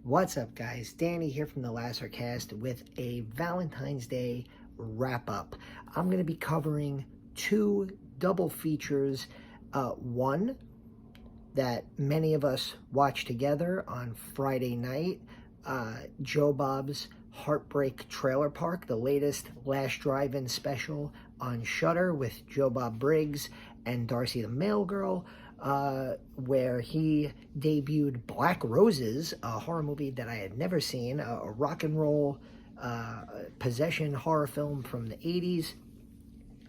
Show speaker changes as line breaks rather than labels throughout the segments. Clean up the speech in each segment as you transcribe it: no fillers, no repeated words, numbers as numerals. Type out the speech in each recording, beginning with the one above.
What's up, guys? Danny here from the Lassercast with a Valentine's Day wrap-up. I'm going to be covering two double features. One that many of us watched together on Friday night, Joe Bob's Heartbreak Trailer Park, the latest Last Drive-In special on Shudder with Joe Bob Briggs and Darcy the Mail Girl, where he debuted Black Roses, a horror movie that I had never seen, a rock and roll possession horror film from the 80s,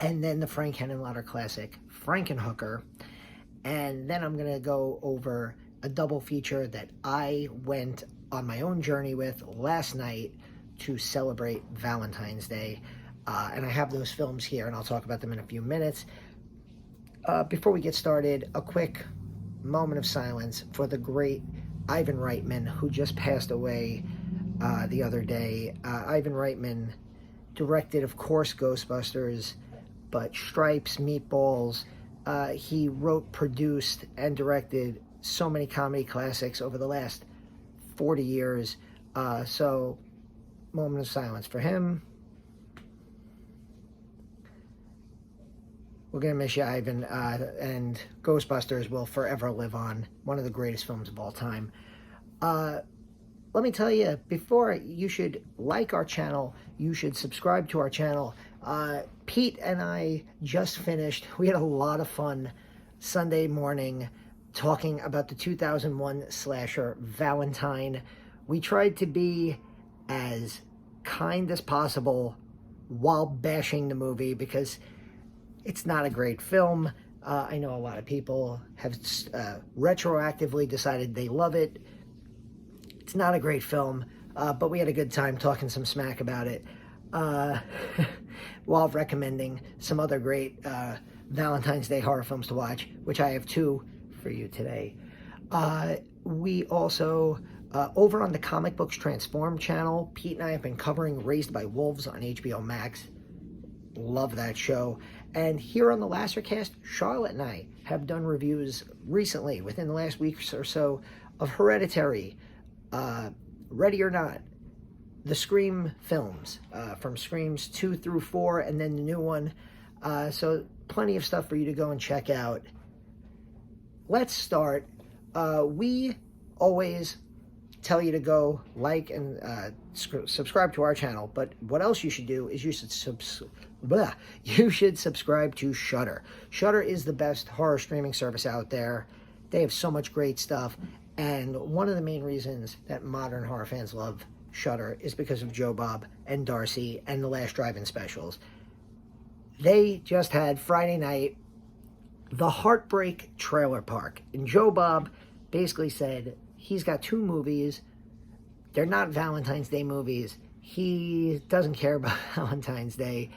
and then the Frank Henenlotter classic, Frankenhooker. And then I'm going to go over a double feature that I went on my own journey with last night to celebrate Valentine's Day. And I have those films here, and I'll talk about them in a few minutes. Before we get started, a quick moment of silence for the great Ivan Reitman, who just passed away the other day. Ivan Reitman directed, of course, Ghostbusters, but Stripes, Meatballs. He wrote, produced, and directed so many comedy classics over the last 40 years. So, moment of silence for him. We're going to miss you, Ivan, and Ghostbusters will forever live on. One of the greatest films of all time. Let me tell you, before you should like our channel, you should subscribe to our channel. Pete and I just finished. We had a lot of fun Sunday morning talking about the 2001 slasher Valentine. We tried to be as kind as possible while bashing the movie because it's not a great film. I know a lot of people have retroactively decided they love it. It's not a great film, but we had a good time talking some smack about it while recommending some other great Valentine's Day horror films to watch, which I have two for you today. We also, over on the Comic Books Transform channel, Pete and I have been covering Raised by Wolves on HBO Max. Love that show. And here on the Lassercast, Charlotte and I have done reviews recently, within the last week or so, of Hereditary, Ready or Not, the Scream films, from Screams 2 through 4, and then the new one. So plenty of stuff for you to go and check out. Let's start. We always tell you to go like and subscribe to our channel, but what else you should do is you should subscribe to Shudder. Shudder is the best horror streaming service out there. They have so much great stuff, and one of the main reasons that modern horror fans love Shudder is because of Joe Bob and Darcy and the Last Drive-In specials. They just had Friday night the Heartbreak Trailer Park, and Joe Bob basically said he's got two movies. They're not Valentine's Day movies. He doesn't care about Valentine's Day.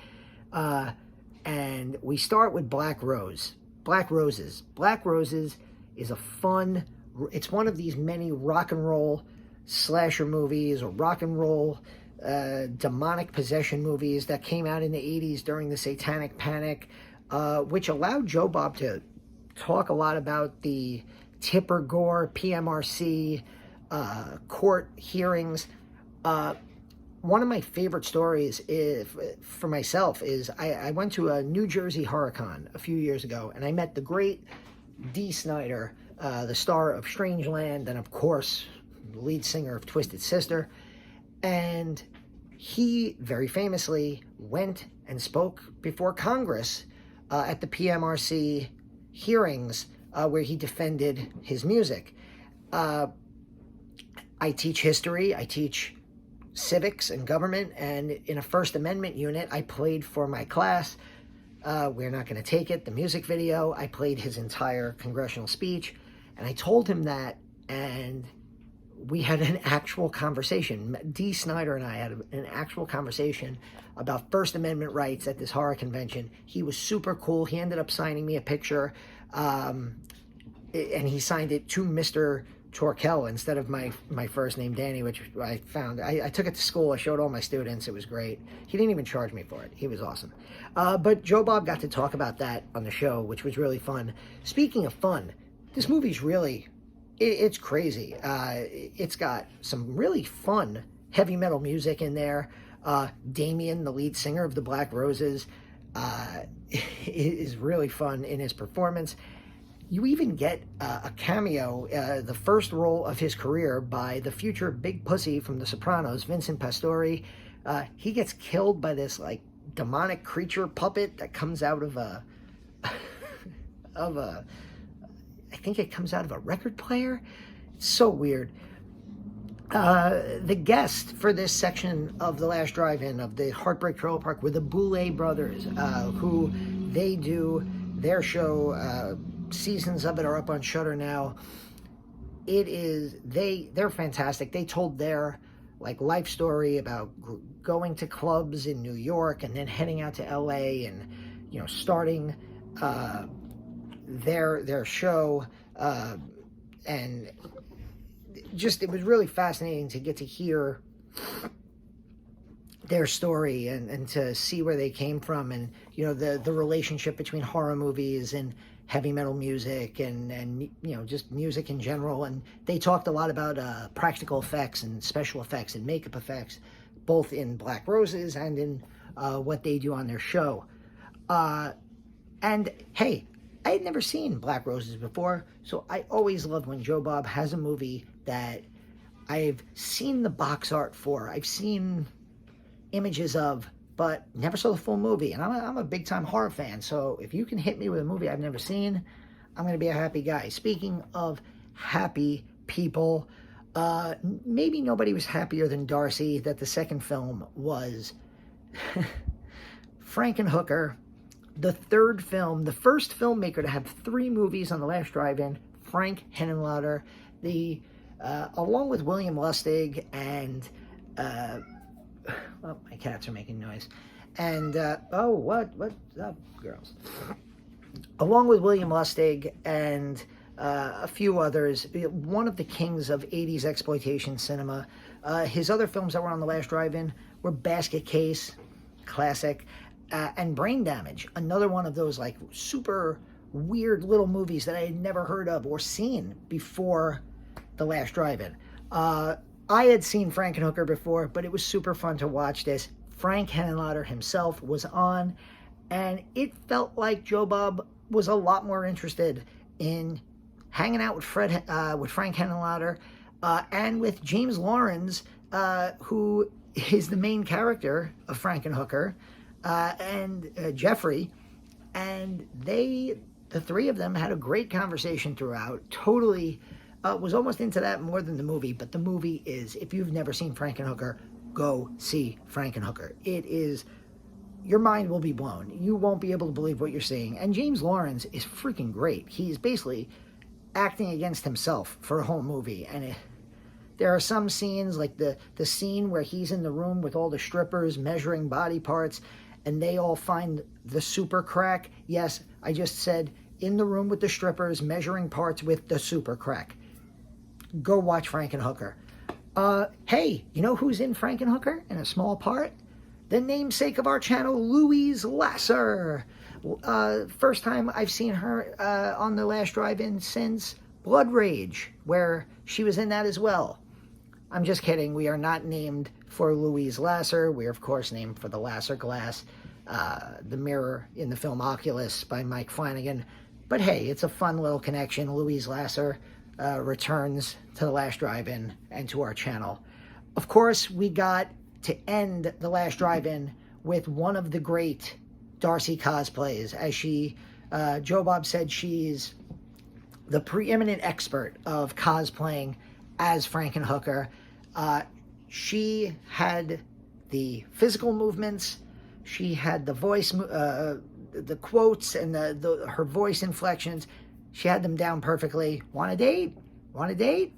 And we start with Black Roses. Black Roses is a fun, it's one of these many rock and roll slasher movies or rock and roll demonic possession movies that came out in the 80s during the Satanic Panic, which allowed Joe Bob to talk a lot about the Tipper Gore, PMRC, court hearings. One of my favorite stories for myself is I went to a New Jersey HorrorCon a few years ago, and I met the great Dee Snider, the star of Strangeland, and of course, the lead singer of Twisted Sister. And he very famously went and spoke before Congress at the PMRC hearings where he defended his music. I teach history, I teach civics and government, and in a First Amendment unit, I played for my class, We're Not Gonna Take It, the music video. I played his entire congressional speech, and I told him that, and we had an actual conversation. Dee Snider and I had an actual conversation about First Amendment rights at this horror convention. He was super cool. He ended up signing me a picture, and he signed it to Mr. Torkel instead of my first name, Danny, which I found. I took it to school. I showed all my students. It was great. He didn't even charge me for it. He was awesome. But Joe Bob got to talk about that on the show, which was really fun. Speaking of fun, this movie's really... it's crazy. It's got some really fun heavy metal music in there. Damien, the lead singer of the Black Roses, is really fun in his performance. You even get a cameo, the first role of his career, by the future Big Pussy from The Sopranos, Vincent Pastore. He gets killed by this like demonic creature puppet that comes out of a I think it comes out of a record player. It's so weird. The guest for this section of The Last Drive-In of the Heartbreak Trailer Park were the Boulet Brothers, who they do their show. Seasons of it are up on Shudder now. They're fantastic. They told their like life story about going to clubs in New York and then heading out to LA and starting their show, and just it was really fascinating to get to hear their story and to see where they came from, and the relationship between horror movies and heavy metal music and just music in general. And they talked a lot about practical effects and special effects and makeup effects, both in Black Roses and in what they do on their show. And hey, I had never seen Black Roses before, so I always love when Joe Bob has a movie that I've seen the box art for, I've seen images of, but never saw the full movie. And I'm a big-time horror fan, so if you can hit me with a movie I've never seen, I'm going to be a happy guy. Speaking of happy people, maybe nobody was happier than Darcy that the second film was Frankenhooker, the third film, the first filmmaker to have 3 movies on The Last Drive-In, Frank Henenlotter, along with William Lustig and... oh, my cats are making noise. And, what's up, girls? Along with William Lustig and a few others, one of the kings of 80s exploitation cinema. His other films that were on The Last Drive-In were Basket Case, classic, and Brain Damage, another one of those, like, super weird little movies that I had never heard of or seen before The Last Drive-In. I had seen Frankenhooker before, but it was super fun to watch this. Frank Henenlotter himself was on, and it felt like Joe Bob was a lot more interested in hanging out with Frank Henenlotter, and with James Lorinz, who is the main character of Frankenhooker, and Jeffrey, and the 3 of them had a great conversation throughout. Totally was almost into that more than the movie, but the movie is, if you've never seen Frankenhooker, go see Frankenhooker. It is, your mind will be blown. You won't be able to believe what you're seeing. And James Lorinz is freaking great. He's basically acting against himself for a whole movie. And there are some scenes, like the scene where he's in the room with all the strippers measuring body parts, and they all find the super crack. Yes, I just said in the room with the strippers measuring parts with the super crack. Go watch Frankenhooker. Hey, you know who's in Frankenhooker in a small part? The namesake of our channel, Louise Lasser. First time I've seen her on The Last Drive-In since Blood Rage, where she was in that as well. I'm just kidding. We are not named for Louise Lasser. We are, of course, named for the Lasser glass, the mirror in the film Oculus by Mike Flanagan. But hey, it's a fun little connection. Louise Lasser returns to The Last Drive-In and to our channel. Of course, we got to end The Last Drive-In with one of the great Darcy cosplays. As Joe Bob said, she's the preeminent expert of cosplaying as Frankenhooker. She had the physical movements, she had the voice, the quotes, and her voice inflections. She had them down perfectly. Want a date? Want a date?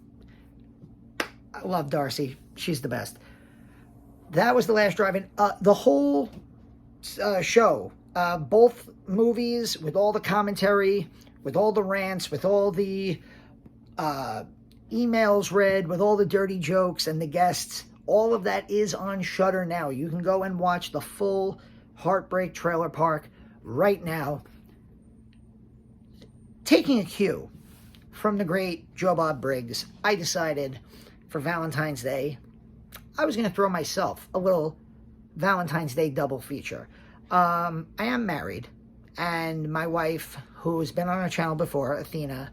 I love Darcy. She's the best. That was The Last Drive-In. The whole show, both movies, with all the commentary, with all the rants, with all the emails read, with all the dirty jokes and the guests, all of that is on Shudder now. You can go and watch the full Heartbreak Trailer Park right now. Taking a cue from the great Joe Bob Briggs, I decided for Valentine's Day, I was going to throw myself a little Valentine's Day double feature. I am married, and my wife, who's been on our channel before, Athena,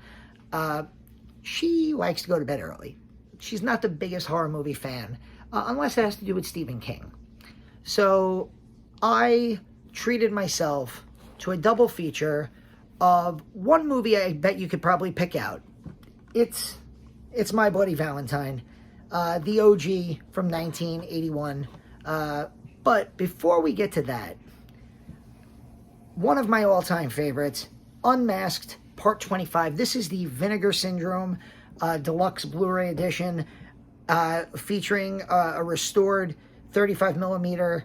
she likes to go to bed early. She's not the biggest horror movie fan, unless it has to do with Stephen King. So I treated myself to a double feature of one movie I bet you could probably pick out. It's My Buddy Valentine, the OG from 1981. But before we get to that, one of my all-time favorites, Unmasked, Part 25. This is the Vinegar Syndrome Deluxe Blu-ray edition, featuring a restored 35 millimeter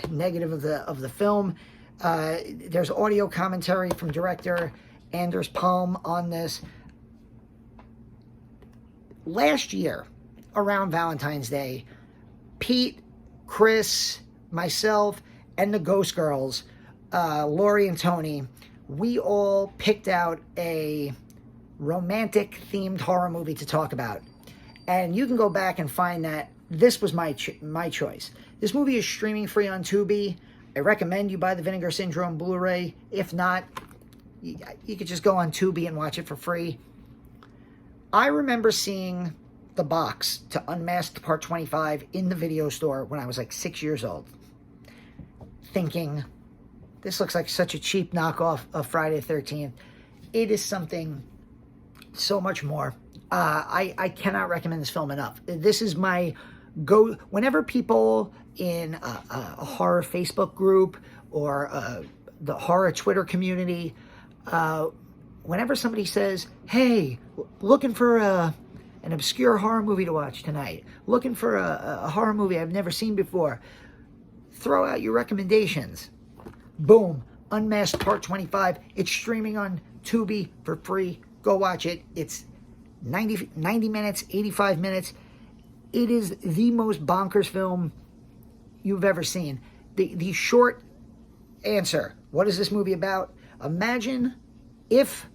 negative of the film. There's audio commentary from director Anders Palm on this. Last year, around Valentine's Day, Pete, Chris, myself, and the Ghost Girls, Lori and Tony, we all picked out a romantic-themed horror movie to talk about. And you can go back and find that this was my choice. This movie is streaming free on Tldi. I recommend you buy the Vinegar Syndrome Blu-ray. If not, you could just go on Tldi and watch it for free. I remember seeing the box to Unmasked Part 25 in the video store when I was like 6 years old, thinking, this looks like such a cheap knockoff of Friday the 13th. It is something so much more. I cannot recommend this film enough. This is my go. Whenever people in a horror Facebook group or the horror Twitter community, whenever somebody says, hey, looking for an obscure horror movie to watch tonight, looking for a horror movie I've never seen before, throw out your recommendations. Boom, Unmasked Part 25. It's streaming on Tldi for free. Go watch it. It's 90 minutes, 85 minutes. It is the most bonkers film you've ever seen. The short answer, what is this movie about? Imagine if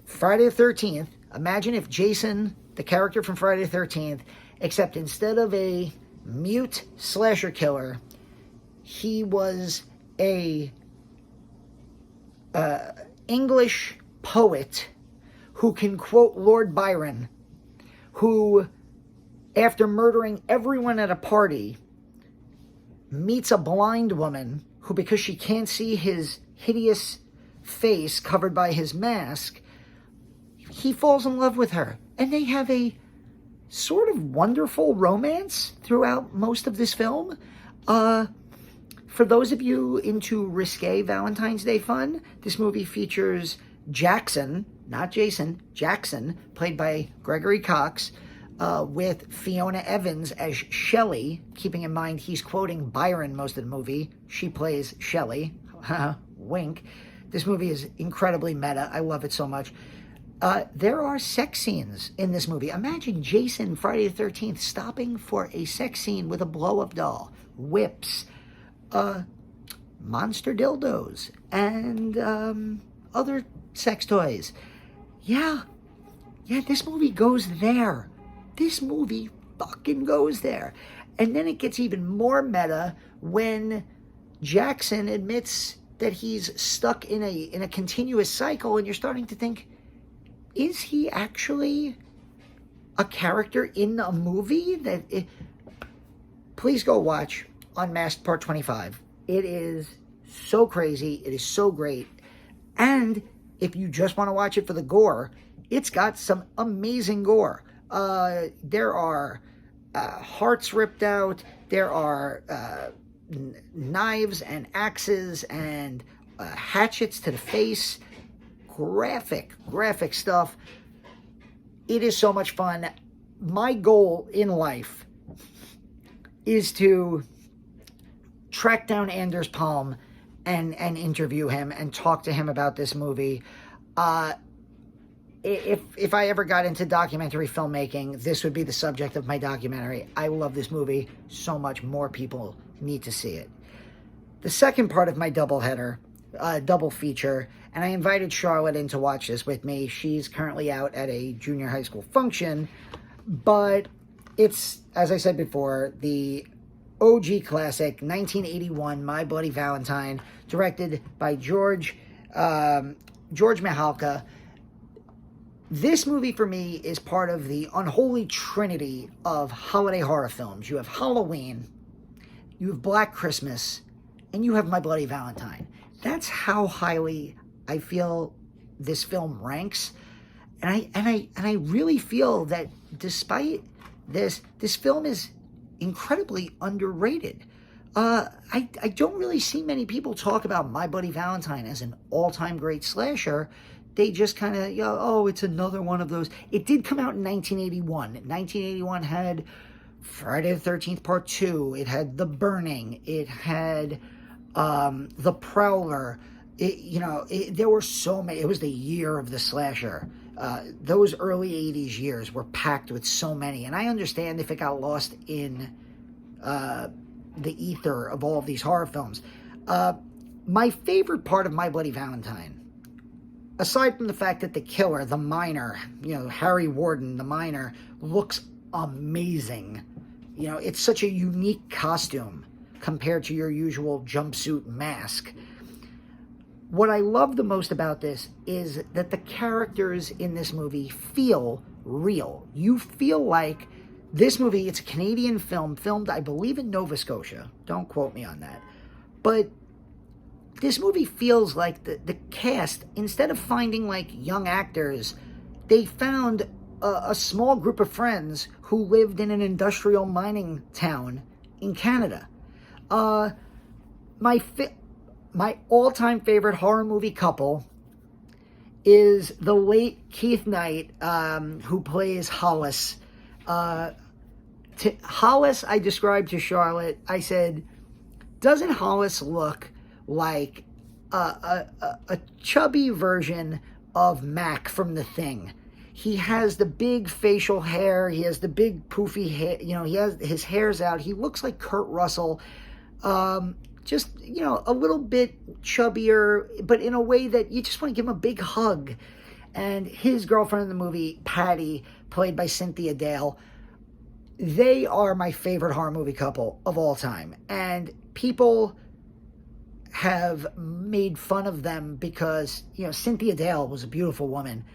Friday the 13th, imagine if Jason, the character from Friday the 13th, except instead of a mute slasher killer, he was a English poet who can quote Lord Byron, who, after murdering everyone at a party, meets a blind woman who, because she can't see his hideous face covered by his mask, he falls in love with her. And they have a sort of wonderful romance throughout most of this film. For those of you into risque Valentine's Day fun, this movie features Jackson, not Jason, Jackson, played by Gregory Cox, with Fiona Evans as Shelley, keeping in mind he's quoting Byron most of the movie. She plays Shelley. Wink. This movie is incredibly meta. I love it so much. There are sex scenes in this movie. Imagine Jason, Friday the 13th, stopping for a sex scene with a blow-up doll, whips, monster dildos, and other sex toys. Yeah, this movie goes there. This movie fucking goes there. And then it gets even more meta when Jackson admits that he's stuck in a continuous cycle, and you're starting to think, is he actually a character in a movie? Please go watch Unmasked Part 25. It is so crazy. It is so great. And if you just want to watch it for the gore, it's got some amazing gore. There are hearts ripped out. There are knives and axes and hatchets to the face. Graphic stuff. It is so much fun. My goal in life is to track down Anders Palm and interview him and talk to him about this movie. If I ever got into documentary filmmaking, this would be the subject of my documentary. I love this movie so much. More people need to see it. The second part of my double feature, and I invited Charlotte in to watch this with me. She's currently out at a junior high school function, but it's, as I said before, the OG classic, 1981, My Bloody Valentine, directed by George Mihalka. This movie, for me, is part of the unholy trinity of holiday horror films. You have Halloween, you have Black Christmas, and you have My Bloody Valentine. That's how highly I feel this film ranks. And I really feel that despite this film is incredibly underrated. I don't really see many people talk about My Bloody Valentine as an all-time great slasher. They just kind of, oh, it's another one of those. It did come out in 1981. 1981 had Friday the 13th Part 2. It had The Burning. It had The Prowler. There were so many. It was the year of the slasher. Those early 80s years were packed with so many. And I understand if it got lost in the ether of all of these horror films. My favorite part of My Bloody Valentine, aside from the fact that the killer, the miner, Harry Warden, the miner, looks amazing. It's such a unique costume compared to your usual jumpsuit mask. What I love the most about this is that the characters in this movie feel real. You feel like this movie, it's a Canadian film, filmed, I believe, in Nova Scotia. Don't quote me on that. But this movie feels like the cast, instead of finding like young actors, they found a small group of friends who lived in an industrial mining town in Canada. My all-time favorite horror movie couple is the late Keith Knight, who plays Hollis. Hollis, I described to Charlotte, I said, doesn't Hollis look like a chubby version of Mac from The Thing? He has the big facial hair. He has the big poofy hair. He has his hair's out. He looks like Kurt Russell. Just, a little bit chubbier, but in a way that you just want to give him a big hug. And his girlfriend in the movie, Patty, played by Cynthia Dale, they are my favorite horror movie couple of all time. And people have made fun of them because, Cynthia Dale was a beautiful woman.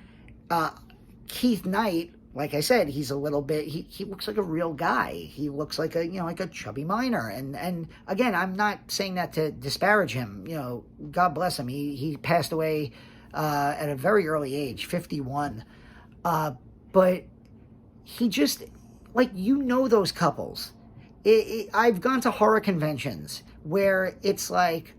Keith Knight, like I said, he's a little bit, he looks like a real guy. He looks like a chubby miner. And again, I'm not saying that to disparage him. God bless him. He passed away at a very early age, 51. But he just, those couples. I've gone to horror conventions where it's like,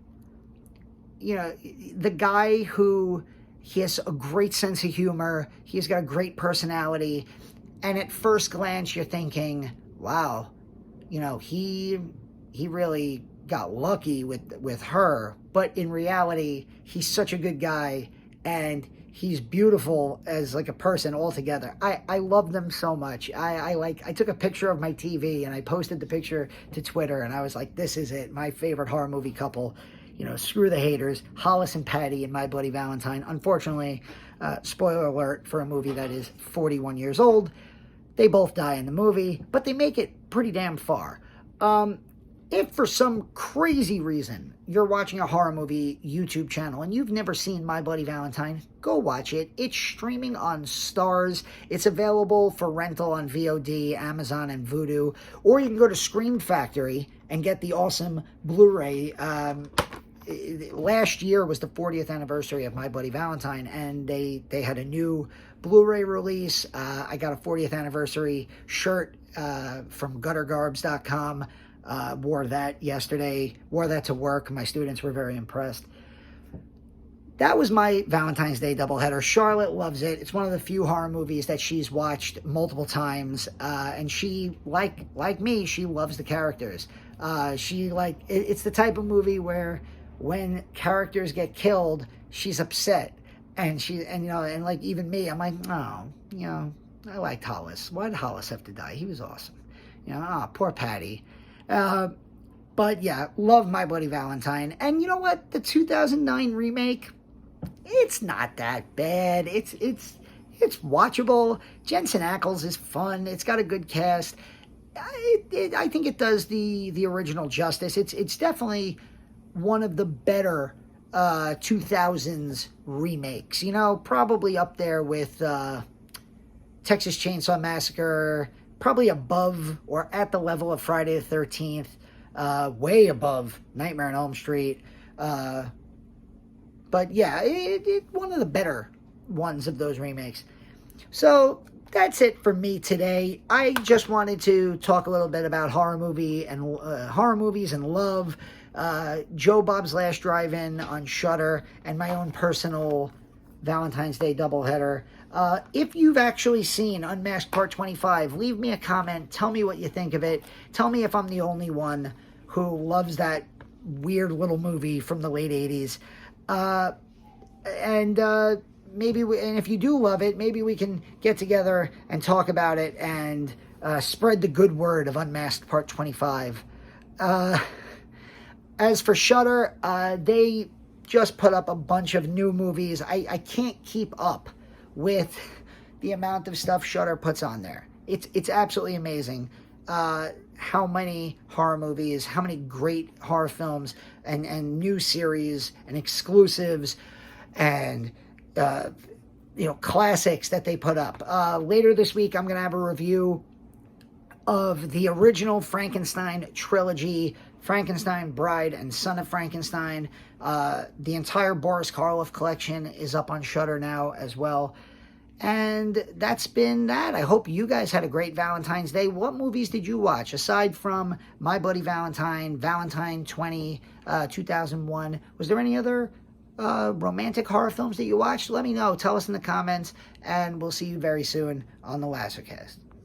the guy who, he has a great sense of humor. He's got a great personality. And at first glance, you're thinking, wow, he really got lucky with her. But in reality, he's such a good guy. And he's beautiful as like a person altogether. I love them so much. I took a picture of my TV and I posted the picture to Twitter. And I was like, this is it. My favorite horror movie couple. Screw the haters, Hollis and Patty in My Bloody Valentine. Unfortunately, spoiler alert for a movie that is 41 years old, they both die in the movie, but they make it pretty damn far. If for some crazy reason you're watching a horror movie YouTube channel and you've never seen My Bloody Valentine, go watch it. It's streaming on Starz. It's available for rental on VOD, Amazon, and Vudu. Or you can go to Scream Factory and get the awesome Blu-ray. Last year was the 40th anniversary of My Bloody Valentine, and they had a new Blu-ray release. I got a 40th anniversary shirt from guttergarbs.com. Wore that yesterday. Wore that to work. My students were very impressed. That was my Valentine's Day doubleheader. Charlotte loves it. It's one of the few horror movies that she's watched multiple times, and she, like me, she loves the characters. It's the type of movie where when characters get killed, she's upset, and even me, I'm like, oh, I liked Hollis. Why did Hollis have to die? He was awesome. Poor Patty. But yeah, love My Bloody Valentine. And you know what? The 2009 remake, It's not that bad. It's watchable. Jensen Ackles is fun. It's got a good cast. I think it does the original justice. It's definitely one of the better 2000s remakes. You know, probably up there with Texas Chainsaw Massacre, probably above or at the level of Friday the 13th, way above Nightmare on Elm Street. But yeah, it's one of the better ones of those remakes. So that's it for me today. I just wanted to talk a little bit about horror movies and love, Joe Bob's Last Drive-In on Shudder, and my own personal Valentine's Day doubleheader. If you've actually seen Unmasked Part 25, leave me a comment. Tell me what you think of it. Tell me if I'm the only one who loves that weird little movie from the late 80s. And if you do love it, maybe we can get together and talk about it and spread the good word of Unmasked Part 25. As for Shudder, they just put up a bunch of new movies. I can't keep up with the amount of stuff Shudder puts on there. It's absolutely amazing how many horror movies, how many great horror films and new series and exclusives and classics that they put up. Later this week, I'm going to have a review of the original Frankenstein trilogy, Frankenstein, Bride, and Son of Frankenstein. The entire Boris Karloff collection is up on Shudder now as well. And that's been that. I hope you guys had a great Valentine's Day. What movies did you watch? Aside from My Buddy Valentine, Valentine 2001, was there any other romantic horror films that you watched? Let me know. Tell us in the comments, and we'll see you very soon on the Lassercast.